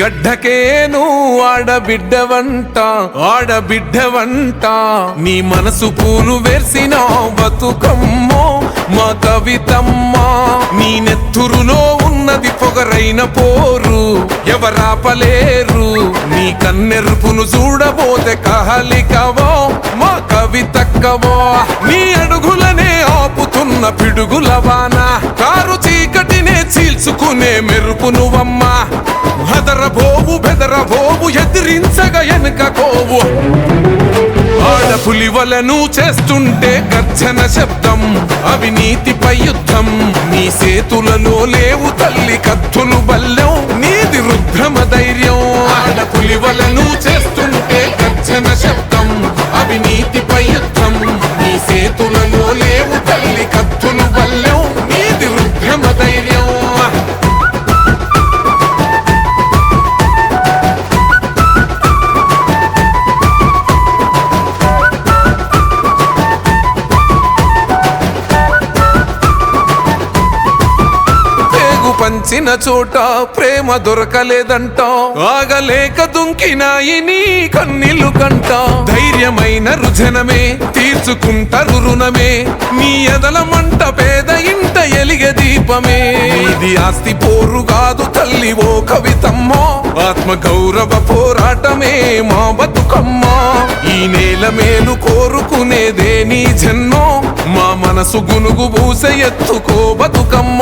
గడ్డకేను ఆడబిడ్డవంట ఆడబిడ్డవంట నీ మనసు పూలు వేసిన బతుకమ్మో మా కవితమ్మ నీ నెత్తురులో ఉన్నది పొగరైన పోరు ఎవరాపలేరు నీ కన్నెరుపును చూడబోతే కహలికవో మా కవితక్కవో నీ అడుగులనే ఆపుతున్న పిడుగులవాన కారు చీకటినే చీల్చుకునే మెరుపు నువ్వమ్మా హదరబోవు బెదరబోవు ఎదిరించగా ఎనకపోవు ఆడపులివలను చేస్తుంటే గర్జన శబ్దం అవినీతిపై యుద్ధం నీ సేతులలో లేవు తల్లి కత్తులు బల్లెం నీది రుద్రమ ధైర్యం ఆడపులివలను చేస్తుంటే గర్జన శబ్దం అవినీతిపై యుద్ధం నీ సేతులలో లేవు తల్లి కత్తులు బల్లెం నీది రుద్రమ ధైర్యం పంచిన చోట ప్రేమ దొరకలేదంట ఆగలేక దుంకినాయి నీ కన్నీళ్లు కంట ధైర్యమైన రుజనమే తీర్చుకుంటారు రుణమే నీ ఎదల మంట పేద ఇంట ఎలిగే దీపమే ఇది ఆస్తి పోరు కాదు తల్లి ఓ కవితమ్మో ఆత్మ గౌరవ పోరాటమే మా బతుకమ్మ ఈ నేల మేలు కోరుకునేదే నీ జన్మో మా మనసు గునుగు పూసే ఎత్తుకో బతుకమ్మ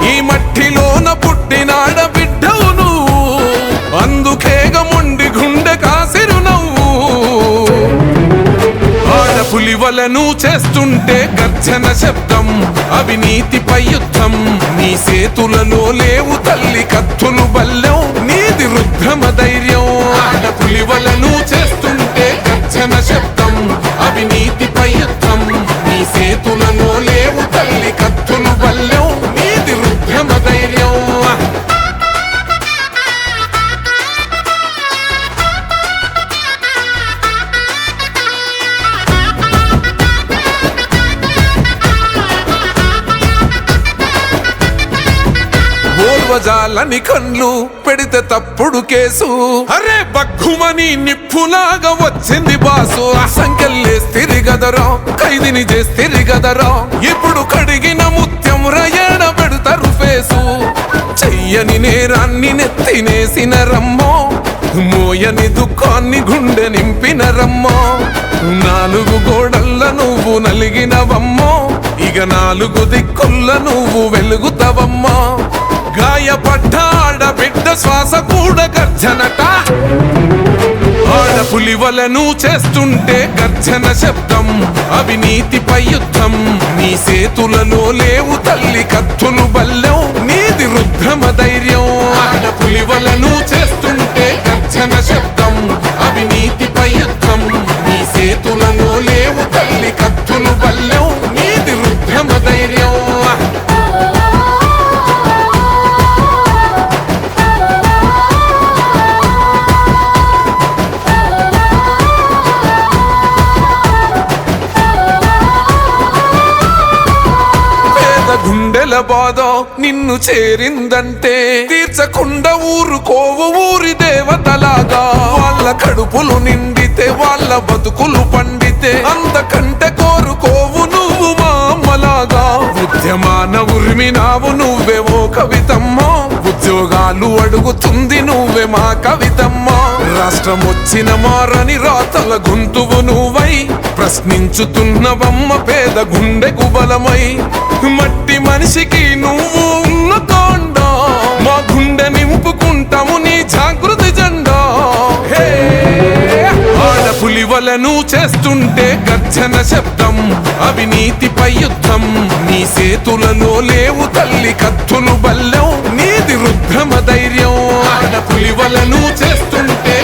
ఈ మట్టిలోన పుట్టినాడ బిడ్డవు నువ్వు అందుకేగ మొండి గుండె కాసిరు నవ్వు ఆడపులివలను చేస్తుంటే గర్జన శబ్దం అవినీతిపై యుద్ధం నీ సేతులలో లేవు తల్లి కత్తులు బల్లెం నీది రుద్రమ ధైర్యం ఆడపులివలను చేస్తుంటే గర్జన శబ్దం అవినీతిపై యుద్ధం నీ సేతులలో లేవు తల్లి కత్తులు బల్లెం నీది రుద్రమ ధైర్యం ఓర్వజాలని కండ్లు పెడితే తప్పుడు కేసు అరే బగ్గుమని నిప్పులాగా వచ్చింది బాసు సంకెళ్ళేస్తిరి గదరా ఖైదీని చేస్తిరి గదరా ఇప్పుడు కడిగిన ముత్యం రయణ పెడతారు ఫేసు చెయ్యని నేరాన్ని నెత్తినేసిన రమ్మో మోయని దుఃఖాన్ని గుండె నింపిన రమ్మో నాలుగు గోడల్ల నువ్వు నలిగినవమ్మో ఇక నాలుగు దిక్కుల్ల నువ్వు వెలుగుతావమ్మా గాయపడ్డ ఆడబిడ్డ శ్వాస కూడా గర్జనట ఆడపులివలను చేస్తుంటే గర్జన శబ్దం అవినీతిపై యుద్ధం నీ సేతులలో లేవు తల్లి కత్తులు బల్లెం నీది రుద్రమ ధైర్యం ఆడపులివలను చేస్తుంటే గర్జన శబ్దం అవినీతిపై యుద్ధం నీ సేతులలో లేవు తల్లి కత్తులు బల్లెం నీది రుద్రమ ధైర్యం గుండెల బాధ నిన్ను చేరిందంటే తీర్చకుండా ఊరుకోవు ఊరి దేవతలాగా వాళ్ళ కడుపులు నిండితే వాళ్ళ బతుకులు పండితే అంతకంటే కోరుకోవు నువ్వు మా అమ్మలాగా ఉద్యమాన ఉరిమినావు నువ్వే ఓ కవితమ్మో ఉద్యోగాలు అడుగుతుంది నువ్వే మా కవితమ్మ రాష్ట్రం వచ్చిన మారని రాతల గొంతువు నువ్వై ప్రశ్నించుతున్నవమ్మ పేద గుండెకు బలమై మట్టి మనిషికి నువ్వు ఉన్న కొండ మా గుండె నింపుకుంటాము నీ జాగృతి జెండా ఆడపులివలను చేస్తుంటే గర్జన శబ్దం అవినీతిపై యుద్ధం నీ సేతులలో లేవు తల్లి కత్తులు బల్లెం నీది రుద్రమ ధైర్యం ఆడపులివలను చేస్తుంటే